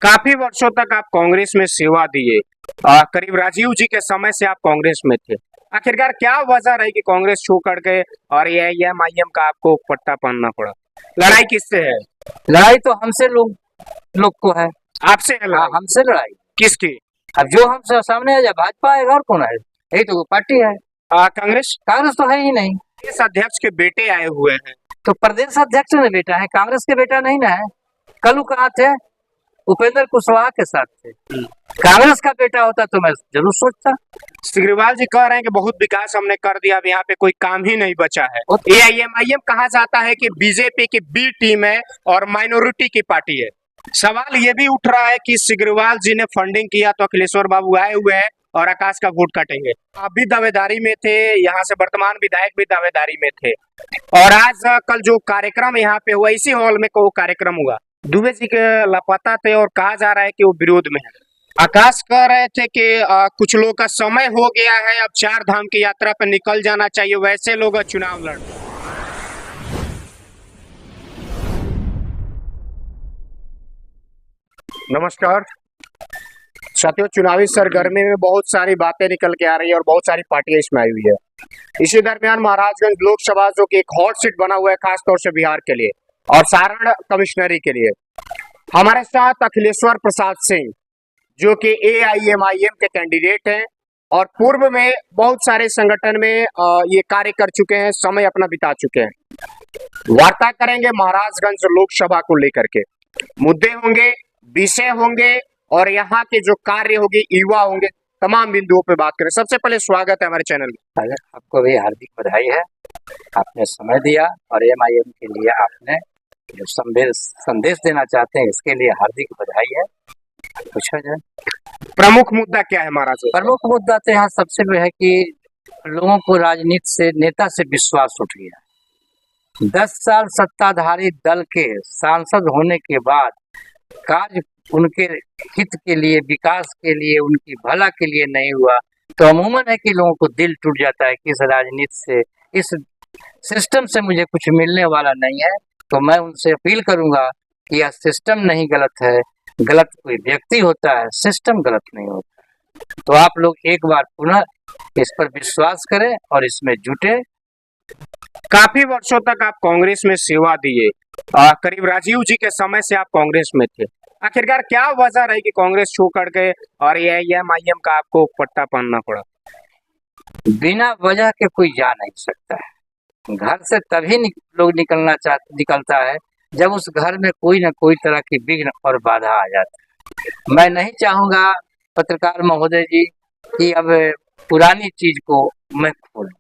काफी वर्षों तक आप कांग्रेस में सेवा दिए। करीब राजीव जी के समय से आप कांग्रेस में थे। आखिरकार क्या वजह रही कि कांग्रेस छोड़ करके और ये एआईएम का आपको पट्टा पहनना पड़ा? लड़ाई किससे है? लड़ाई तो हमसे लोग लोग को है। आपसे है हाँ, लड़ाई? हमसे लड़ाई। किसकी? अब जो हमसे सामने है, या भाजपा है और कौन है? यही तो पार्टी है। कांग्रेस। कांग्रेस तो है ही नहीं। प्रदेश अध्यक्ष के बेटे आए हुए हैं। तो प्रदेश अध्यक्ष ने बेटा है, कांग्रेस के बेटा नहीं ना है। कल वो कहाँ थे? उपेंद्र कुशवाहा के साथ थे। कांग्रेस का बेटा होता तो मैं जरूर सोचता। सिग्रीवाल जी कह रहे हैं कि बहुत विकास हमने कर दिया, अब यहाँ पे कोई काम ही नहीं बचा है। एआईएम कहा जाता है कि बीजेपी की बी टीम है और माइनॉरिटी की पार्टी है। सवाल ये भी उठ रहा है कि सिग्रीवाल जी ने फंडिंग किया तो अखिलेश्वर बाबू आए हुए हैं और आकाश का वोट काटेंगे। आप भी दावेदारी में थे, यहाँ से वर्तमान विधायक भी दावेदारी में थे, और आज कल जो कार्यक्रम यहाँ पे हुआ, इसी हॉल में को कार्यक्रम हुआ, दुबे जी के लापता थे और कहा जा रहा है कि वो विरोध में है। आकाश कह रहे थे कि कुछ लोग का समय हो गया है, अब 4 धाम की यात्रा पर निकल जाना चाहिए, वैसे लोग चुनाव लड़। नमस्कार साथियों, चुनावी सरगर्मी में बहुत सारी बातें निकल के आ रही है और बहुत सारी पार्टियां इसमें आई हुई है। इसी दरमियान महाराजगंज लोकसभा जो कि एक हॉट सीट बना हुआ है खासतौर से बिहार के लिए और सारण कमिश्नरी के लिए, हमारे साथ अखिलेश्वर प्रसाद सिंह जो कि एआईएमआईएम के कैंडिडेट हैं और पूर्व में बहुत सारे संगठन में ये कार्य कर चुके हैं, समय अपना बिता चुके हैं। वार्ता करेंगे महाराजगंज लोकसभा को लेकर के, मुद्दे होंगे, विषय होंगे और यहाँ के जो कार्य होंगे, युवा होंगे, तमाम बिंदुओं पे बात करें। सबसे पहले स्वागत है हमारे चैनल में। आपको भी हार्दिक बधाई है, आपने समय दिया और एमआईएम के लिए आपने जो संदेश देना चाहते हैं इसके लिए हार्दिक बधाई है। पूछा जाए प्रमुख मुद्दा क्या है महाराज? प्रमुख मुद्दा तो यहाँ सबसे है कि लोगों को राजनीति से, नेता से विश्वास उठ गया। 10 साल सत्ताधारी दल के सांसद होने के बाद कार्य उनके हित के लिए, विकास के लिए, उनकी भला के लिए नहीं हुआ तो अमूमन है कि लोगों को दिल टूट जाता है कि इस राजनीति से, इस सिस्टम से मुझे कुछ मिलने वाला नहीं है। तो मैं उनसे अपील करूंगा कि यह सिस्टम नहीं गलत है, गलत कोई व्यक्ति होता है, सिस्टम गलत नहीं होता। तो आप लोग एक बार पुनः इस पर विश्वास करें और इसमें जुटे। काफी वर्षों तक आप कांग्रेस में सेवा दिए। करीब राजीव जी के समय से आप कांग्रेस में थे। आखिरकार क्या वजह रही कि कांग्रेस छोड़ करके और एआईएम का आपको पट्टा पहनना पड़ा? बिना वजह के कोई जा नहीं सकता है। घर से तभी लोग निकलता है जब उस घर में कोई न कोई तरह की विघ्न और बाधा आ जाता है। मैं नहीं चाहूंगा पत्रकार महोदय जी कि अब पुरानी चीज को मैं खोलूं।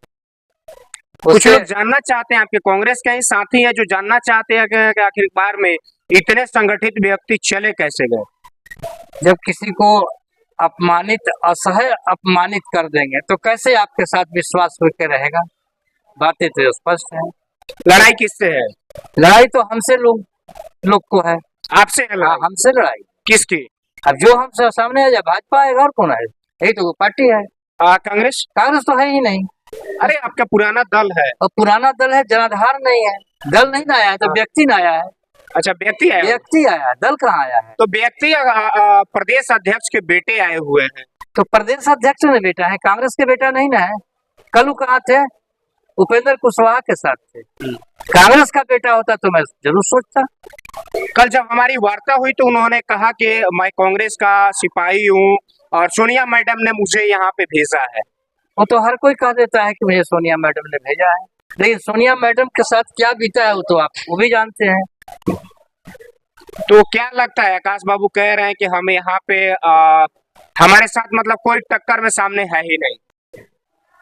कुछ लोग जानना चाहते हैं, आपके कांग्रेस के ही साथी है जो जानना चाहते हैं कि आखिर बार में इतने संगठित व्यक्ति चले कैसे गए? जब किसी को असह्य अपमानित कर देंगे तो कैसे आपके साथ विश्वास होकर रहेगा? बातें तो स्पष्ट है। लड़ाई किससे है? लड़ाई तो हमसे लोग को है। आपसे है लड़ाई? हमसे लड़ाई। किसकी? अब जो हमसे सामने है, या भाजपा है और कौन है? यही तो पार्टी है। कांग्रेस। कांग्रेस तो है ही नहीं। अरे आपका पुराना दल है। और पुराना दल है, जनाधार नहीं है। दल नहीं ना आया है तो व्यक्ति ना आया है। अच्छा, व्यक्ति आया? व्यक्ति आया, दल कहाँ आया है? तो व्यक्ति प्रदेश अध्यक्ष के बेटे आए हुए हैं। तो प्रदेश अध्यक्ष ने बेटा है, कांग्रेस के बेटा नहीं ना है। कल वो कहाँ थे? उपेंद्र कुशवाहा के साथ थे। कांग्रेस का बेटा होता तो मैं जरूर सोचता। कल जब हमारी वार्ता हुई तो उन्होंने कहा कि मैं कांग्रेस का सिपाही हूँ और सोनिया मैडम ने मुझे यहाँ पे भेजा है। वो तो हर कोई कह देता है कि मुझे सोनिया मैडम ने भेजा है, लेकिन सोनिया मैडम के साथ क्या बीता है वो तो आप वो भी जानते हैं। तो क्या लगता है, आकाश बाबू कह रहे हैं कि हमें यहाँ पे हमारे साथ मतलब कोई टक्कर में सामने है ही नहीं।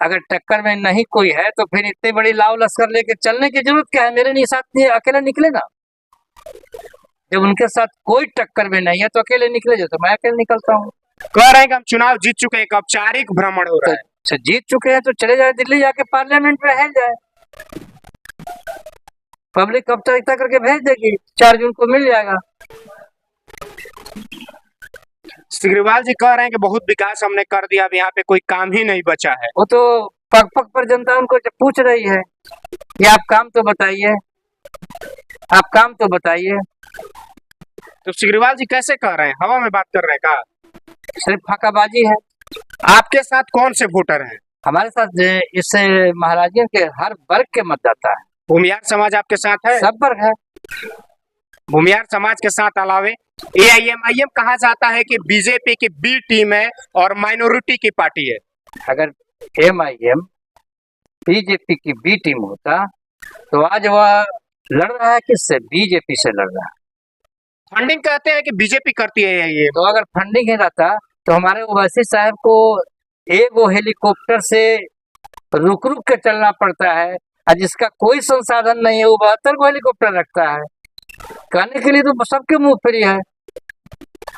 अगर टक्कर में नहीं कोई है तो फिर इतनी बड़ी लाव लश्कर लेके चलने की जरूरत क्या है? मेरे नहीं साथ नहीं, अकेले निकले ना। जब उनके साथ कोई टक्कर में नहीं है तो अकेले निकले, जो तो मैं अकेले निकलता हूँ। कह रहे हैं कि हम चुनाव जीत चुके हैं, औपचारिक भ्रमण हो रहा है। तो जीत चुके हैं तो चले जाए दिल्ली, जाके पार्लियामेंट में रह जाए। पब्लिक औपचारिकता करके भेज देगी, 4 जून को मिल जाएगा। सिग्रीवाल जी कह रहे हैं कि बहुत विकास हमने कर दिया, अब यहाँ पे कोई काम ही नहीं बचा है। वो तो पग पग पर जनता उनको पूछ रही है कि आप काम तो बताइए, आप काम तो बताइए। तो सिग्रीवाल जी कैसे कह रहे हैं, हवा में बात कर रहे हैं का? सिर्फ फाकाबाजी है। आपके साथ कौन से वोटर हैं? हमारे साथ इस महाराजगंज के हर वर्ग के मतदाता है, भूमियार समाज आपके साथ है? सब वर्ग है। भूमियार समाज के साथ अलावे एआईएमआईएम कहा जाता है कि बीजेपी की बी टीम है और माइनॉरिटी की पार्टी है। अगर एमआईएम बीजेपी की बी टीम होता तो आज वह लड़ रहा है किससे? बीजेपी से लड़ रहा है। फंडिंग कहते हैं कि बीजेपी करती है ये। तो अगर फंडिंग ही रहता तो हमारे ओवैसी साहब को एक वो हेलीकॉप्टर से रुक रुक के चलना पड़ता है, और जिसका कोई संसाधन नहीं है वो 72 को हेलीकॉप्टर रखता है। कहने के लिए तो सबके मुंह फ्री है,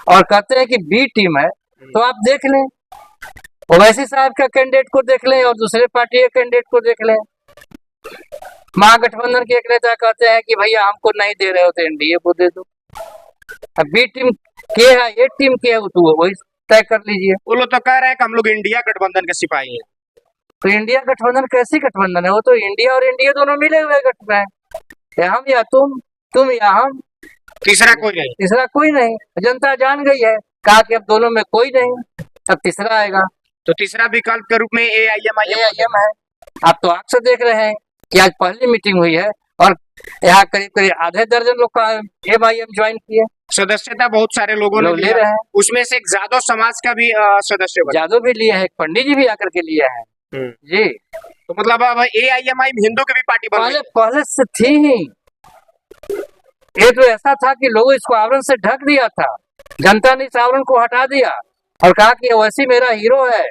और कहते हैं कि बी टीम है। तो आप देख लें, ओवैसी साहब का कैंडिडेट को देख लें और दूसरे पार्टी के कैंडिडेट को देख लें। महागठबंधन के एक नेता कहते हैं कि भैया हमको नहीं दे रहे हो तो एनडीए को दे दो। अब बी टीम के है, ए टीम के है, तो वही तय कर लीजिए। वो लोग तो कह रहे हैं कि हम लोग इंडिया गठबंधन के सिपाही हैं। तो इंडिया गठबंधन कैसी गठबंधन है? वो तो इंडिया और इंडिया दोनों मिले हुए गठबंधन है, या हम या तुम या हम, तीसरा कोई नहीं। तीसरा कोई नहीं। जनता जान गई है, कहा कि अब दोनों में कोई नहीं, अब तीसरा आएगा। तो तीसरा विकल्प के रूप में एआईएमआईएम है। आप तो आंख से देख रहे हैं कि आज पहली मीटिंग हुई है और यहाँ करीब करीब आधे दर्जन लोग का एमआईएम ज्वाइन किए। सदस्यता बहुत सारे लोगों ने ले रहे हैं। उसमें से एक जादव समाज का भी सदस्य बना। जादव भी लिए हैं, एक पंडित जी भी आकर के लिए हैं जी। तो मतलब अब एआईएमआईएम हिंदू की भी पार्टी बन पहले से थी ही। ये तो ऐसा था कि लोगों इसको आवरण से ढक दिया था, जनता ने इस आवरण को हटा दिया और कहा कि ओवैसी मेरा हीरो है,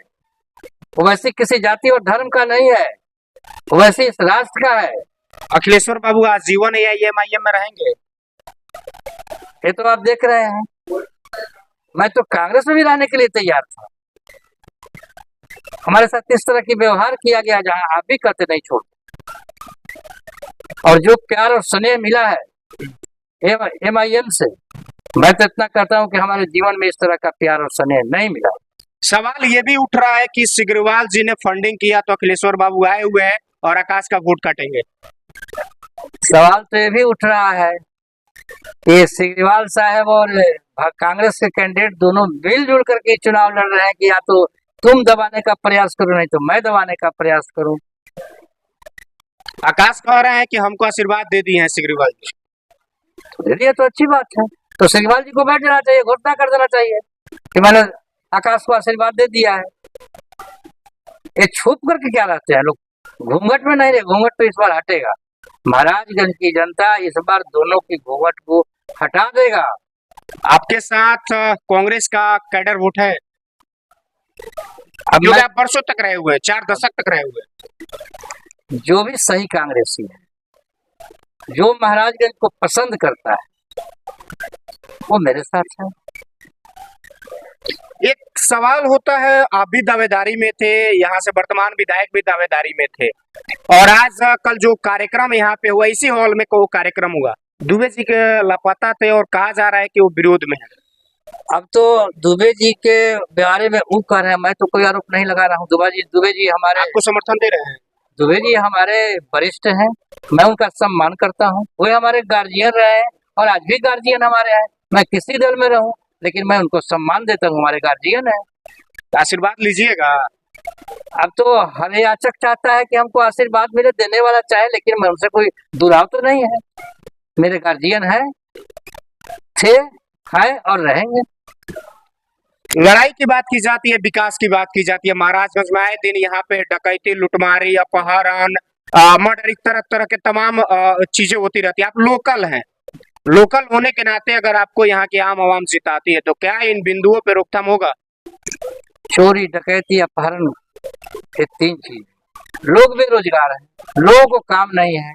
ओवैसी किसी जाति और धर्म का नहीं है, ओवैसी इस राष्ट्र का है। अखिलेश्वर बाबू आजीवन एआईएमआईएम में रहेंगे, ये तो आप देख रहे हैं। मैं तो कांग्रेस में भी रहने के लिए तैयार था। हमारे साथ इस तरह की व्यवहार किया गया जहां आप भी कहते नहीं छोड़ते, और जो प्यार और स्नेह मिला है एमआईएम से, मैं तो इतना कहता हूं कि हमारे जीवन में इस तरह का प्यार और स्नेह नहीं मिला। सवाल ये भी उठ रहा है कि सिग्रीवाल जी ने फंडिंग किया तो अखिलेश्वर बाबू आए हुए हैं और आकाश का वोट काटेंगे। सवाल तो ये भी उठ रहा है कि सिग्रीवाल साहब और कांग्रेस के कैंडिडेट दोनों मिलजुल करके चुनाव लड़ रहे हैं कि या तो तुम दबाने का प्रयास करो, नहीं तो मैं दबाने का प्रयास करूं। आकाश कह रहे हैं कि हमको आशीर्वाद दे दिए हैं सिग्रीवाल जी। तो दे दिया तो अच्छी बात है, तो सिग्रीवाल जी को बैठ जाना चाहिए, घोषणा कर देना चाहिए कि मैंने आकाश को आशीर्वाद दे दिया है। ये छुप करके क्या रहते हैं लोग? घूंघट में नहीं रहे, घूंघट तो इस बार हटेगा। महाराजगंज की जनता इस बार दोनों की घूंघट को हटा देगा। आपके साथ कांग्रेस का कैडर वोट है, अब आप वर्षों तक रहे हुए, 4 दशक तक रहे हुए। जो भी सही कांग्रेसी है, जो महाराजगंज को पसंद करता है, वो मेरे साथ है। एक सवाल होता है, आप भी दावेदारी में थे, यहाँ से वर्तमान विधायक भी दावेदारी में थे, और आज कल जो कार्यक्रम यहाँ पे हुआ, इसी हॉल में को कार्यक्रम हुआ, दुबे जी के लापता थे और कहा जा रहा है कि वो विरोध में है। अब तो दुबे जी के बारे में वो कह रहे हैं, मैं तो कोई आरोप नहीं लगा रहा हूँ। दुबे जी हमारे, आपको समर्थन दे रहे हैं? दुबे जी हमारे वरिष्ठ हैं, मैं उनका सम्मान करता हूँ। वो हमारे गार्जियन रहे हैं और आज भी गार्जियन हमारे हैं। मैं किसी दल में रहूं लेकिन मैं उनको सम्मान देता हूँ, हमारे गार्जियन है। आशीर्वाद लीजिएगा। अब तो हर याचक चाहता है कि हमको आशीर्वाद मिले, देने वाला चाहे, लेकिन मैं उनसे कोई दुराव तो नहीं है। मेरे गार्जियन है, थे, हैं और रहेंगे। लड़ाई की बात की जाती है, विकास की बात की जाती है, महाराजगंज में आए दिन यहाँ पे डकैती, लुटमारी, अपहरण, मर्डर, इस तरह तरह के तमाम चीजें होती रहती है। आप लोकल हैं, लोकल होने के नाते अगर आपको यहाँ की आम आवाम जिताती है तो क्या इन बिंदुओं पे रोकथाम होगा? चोरी, डकैती, अपहरण, ये 3 चीज। लोग बेरोजगार हैं, लोगों को काम नहीं है,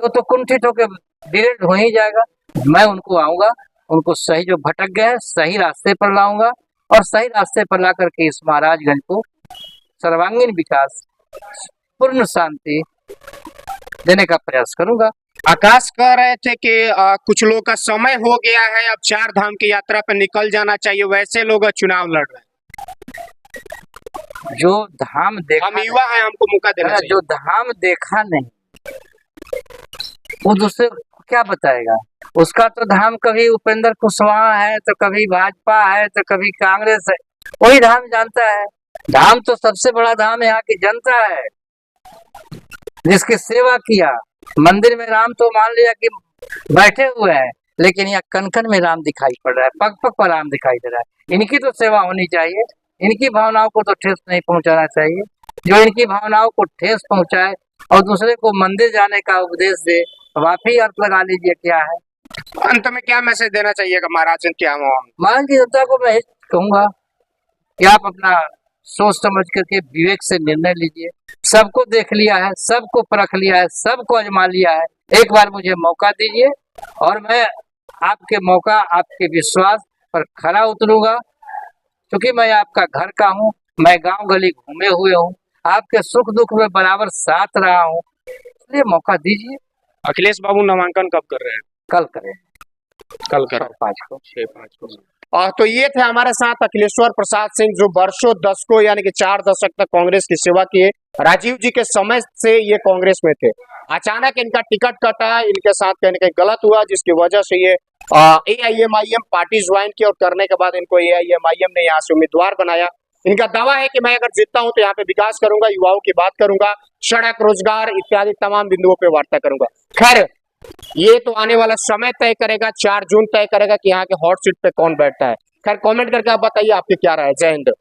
तो कुंठित होकर डिरेक्ट हो ही जाएगा। मैं उनको आऊंगा, उनको सही जो भटक गए हैं सही रास्ते पर लाऊंगा, और सही रास्ते पर ला करके इस महाराजगंज को सर्वांगीण विकास, पूर्ण शांति देने का प्रयास करूंगा। आकाश कह रहे थे कि कुछ लोग का समय हो गया है, अब 4 धाम की यात्रा पर निकल जाना चाहिए, वैसे लोग चुनाव लड़ रहे हैं। जो धाम देखा, हम युवा हैं, हमको मौका देना चाहिए। जो धाम देखा नहीं वो दूसरे क्या बताएगा? उसका तो धाम कभी उपेंद्र कुशवाहा है, तो कभी भाजपा है, तो कभी कांग्रेस है, वही धाम जानता है। धाम तो सबसे बड़ा धाम यहाँ की जनता है, जिसकी सेवा किया। मंदिर में राम तो मान लिया कि बैठे हुए हैं, लेकिन यहाँ कन-कन में राम दिखाई पड़ रहा है, पग-पग पर राम दिखाई दे रहा है। इनकी तो सेवा होनी चाहिए, इनकी भावनाओं को तो ठेस नहीं पहुंचाना चाहिए। जो इनकी भावनाओं को ठेस पहुंचाए और दूसरे को मंदिर जाने का उपदेश दे, अब आप ही अर्थ लगा लीजिए क्या है। अंत में क्या मैसेज देना चाहिएगा महाराज इनके आवाम? मान की जनता को मैं कहूंगा कि आप अपना सोच समझ करके विवेक से निर्णय लीजिए। सबको देख लिया है, सबको परख लिया है, सबको आजमा लिया है, एक बार मुझे मौका दीजिए और मैं आपके मौका, आपके विश्वास पर खरा उतरूंगा। क्योंकि मैं आपका घर का हूँ, मैं गांव गली घूमे हुए हूँ, आपके सुख दुख में बराबर साथ रहा हूँ, इसलिए मौका दीजिए। अखिलेश बाबू नामांकन कब कर रहे हैं? कल करें, कल कर 5 को। 6-5 को। तो ये थे हमारे साथ अखिलेश्वर प्रसाद सिंह, जो वर्षों दशकों यानी कि 4 दशक तक कांग्रेस की सेवा किए। राजीव जी के समय से ये कांग्रेस में थे। अचानक इनका टिकट कटा, इनके साथ कहीं ना कहीं गलत हुआ, जिसकी वजह से ये AIMIM पार्टी ज्वाइन की और करने के बाद इनको AIMIM ने यहाँ से उम्मीदवार बनाया। इनका दावा है कि मैं अगर जीतता हूं तो यहाँ पे विकास करूंगा, युवाओं की बात करूंगा, सड़क, रोजगार इत्यादि तमाम बिंदुओं पे वार्ता करूंगा। खैर, ये तो आने वाला समय तय करेगा, 4 जून तय करेगा कि यहाँ के हॉट सीट पे कौन बैठता है। खैर, कमेंट करके आप बताइए आपकी क्या राय है। जय हिंद।